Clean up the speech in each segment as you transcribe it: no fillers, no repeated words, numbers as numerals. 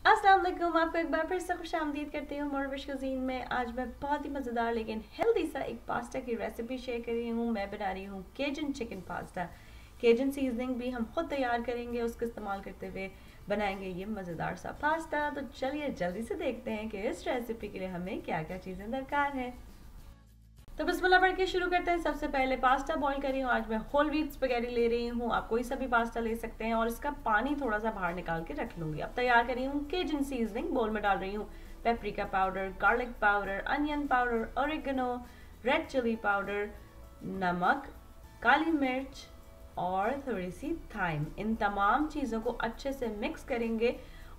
अस्सलाम वालेकुम। आपको एक बार फिर से खुशामदीद करती हूँ मोरविश कुज़ीन में। आज मैं बहुत ही मज़ेदार लेकिन हेल्दी सा एक पास्ता की रेसिपी शेयर कर रही हूँ। मैं बना रही हूँ केजन चिकन पास्ता। केजन सीजनिंग भी हम खुद तैयार करेंगे, उसको इस्तेमाल करते हुए बनाएंगे ये मज़ेदार सा पास्ता। तो चलिए जल्दी से देखते हैं कि इस रेसिपी के लिए हमें क्या क्या चीज़ें दरकार हैं। तो बिस्मिल्लाह पढ़ के शुरू करते हैं। सबसे पहले पास्ता बॉईल कर रही हूँ। आज मैं होल व्हीट स्पैगेटी ले रही हूँ, आप कोई सा भी पास्ता ले सकते हैं, और इसका पानी थोड़ा सा बाहर निकाल के रख लूंगी। अब तैयार कर रही हूँ केजन सीजनिंग। बोल में डाल रही हूँ paprika powder, garlic powder, onion powder, oregano, red chili powder, नमक, काली मिर्च और थोड़ी सी थाइम। इन तमाम चीज़ों को अच्छे से मिक्स करेंगे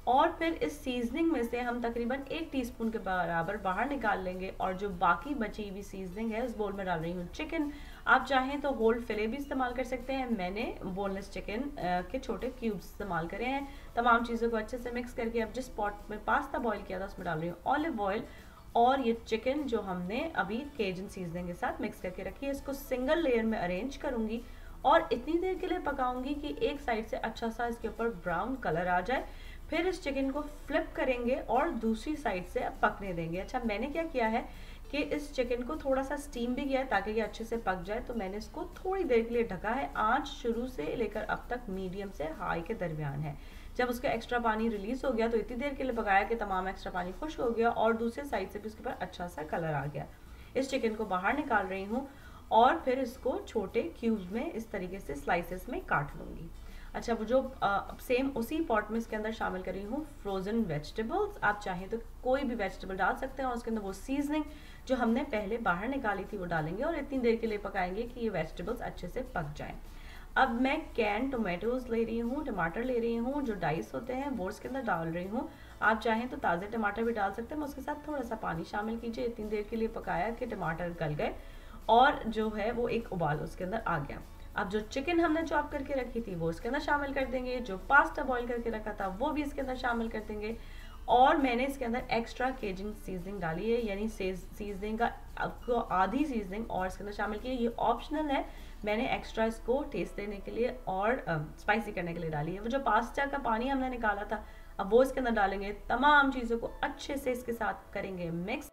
और फिर इस सीजनिंग में से हम तकरीबन 1 टीस्पून के बराबर बाहर निकाल लेंगे, और जो बाकी बची हुई सीजनिंग है उस बोल में डाल रही हूँ चिकन। आप चाहें तो होल फिले भी इस्तेमाल कर सकते हैं, मैंने बोनलेस चिकन के छोटे क्यूब्स इस्तेमाल करे हैं। तमाम चीज़ों को अच्छे से मिक्स करके अब जिस पॉट में पास्ता बॉईल किया था उसमें डाल रही हूँ ऑलिव ऑयल, और ये चिकन जो हमने अभी केजन सीजनिंग के साथ मिक्स करके रखी है इसको सिंगल लेयर में अरेंज करूँगी और इतनी देर के लिए पकाऊंगी कि एक साइड से अच्छा सा इसके ऊपर ब्राउन कलर आ जाए। फिर इस चिकन को फ्लिप करेंगे और दूसरी साइड से पकने देंगे। अच्छा, मैंने क्या किया है कि इस चिकन को थोड़ा सा स्टीम भी किया है ताकि ये अच्छे से पक जाए। तो मैंने इसको थोड़ी देर के लिए ढका है। आंच शुरू से लेकर अब तक मीडियम से हाई के दरमियान है। जब उसका एक्स्ट्रा पानी रिलीज हो गया तो इतनी देर के लिए पकाया कि तमाम एक्स्ट्रा पानी खुश्क हो गया और दूसरे साइड से भी उसके ऊपर अच्छा सा कलर आ गया। इस चिकन को बाहर निकाल रही हूँ और फिर इसको छोटे क्यूब्स में इस तरीके से स्लाइसेस में काट लूंगी। अच्छा, वो जो सेम उसी पॉट में इसके अंदर शामिल कर रही हूँ फ्रोजन वेजिटेबल्स। आप चाहें तो कोई भी वेजिटेबल डाल सकते हैं और उसके अंदर वो सीजनिंग जो हमने पहले बाहर निकाली थी वो डालेंगे और इतनी देर के लिए पकाएंगे कि ये वेजिटेबल्स अच्छे से पक जाएं। अब मैं कैन टोमेटोज ले रही हूँ, टमाटर ले रही हूँ जो डाइस होते हैं वो इसके अंदर डाल रही हूँ। आप चाहें तो ताज़े टमाटर भी डाल सकते हैं। उसके साथ थोड़ा सा पानी शामिल कीजिए। इतनी देर के लिए पकाया कि टमाटर गल गए और जो है वो एक उबाल उसके अंदर आ गया। अब जो चिकन हमने चॉप करके रखी थी वो इसके अंदर शामिल कर देंगे, जो पास्ता बॉईल करके रखा था वो भी इसके अंदर शामिल कर देंगे, और मैंने इसके अंदर एक्स्ट्रा केजन सीजनिंग डाली है, यानी सीजनिंग का आपको आधी सीजनिंग और इसके अंदर शामिल की है। ये ऑप्शनल है, मैंने एक्स्ट्रा इसको टेस्ट देने के लिए और स्पाइसी करने के लिए डाली है। वो जो पास्ता का पानी हमने निकाला था अब वो इसके अंदर डालेंगे। तमाम चीज़ों को अच्छे से इसके साथ करेंगे मिक्स।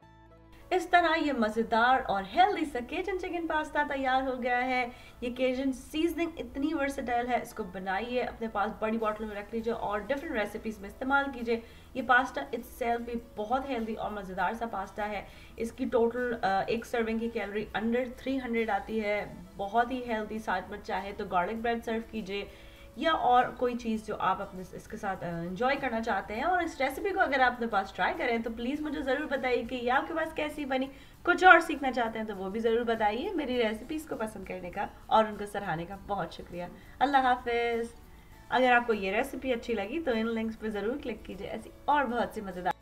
इस तरह ये मज़ेदार और हेल्दी सा केजन चिकन पास्ता तैयार हो गया है। ये केजन सीजनिंग इतनी वर्सेटाइल है, इसको बनाइए, अपने पास बड़ी बॉटल में रख लीजिए और डिफरेंट रेसिपीज़ में इस्तेमाल कीजिए। ये पास्ता इट्सेल्फ भी बहुत हेल्दी और मज़ेदार सा पास्ता है। इसकी टोटल एक सर्विंग की कैलोरी अंडर 300 आती है। बहुत ही हेल्दी। साथ में चाहे तो गार्लिक ब्रेड सर्व कीजिए या और कोई चीज़ जो आप अपने इसके साथ एंजॉय करना चाहते हैं। और इस रेसिपी को अगर आप अपने पास ट्राई करें तो प्लीज़ मुझे ज़रूर बताइए कि ये आपके पास कैसी बनी। कुछ और सीखना चाहते हैं तो वो भी ज़रूर बताइए। मेरी रेसिपीज़ को पसंद करने का और उनको सराहने का बहुत शुक्रिया। अल्लाह हाफिज़। अगर आपको ये रेसिपी अच्छी लगी तो इन लिंक्स पर ज़रूर क्लिक कीजिए। ऐसी और बहुत सी मज़ेदार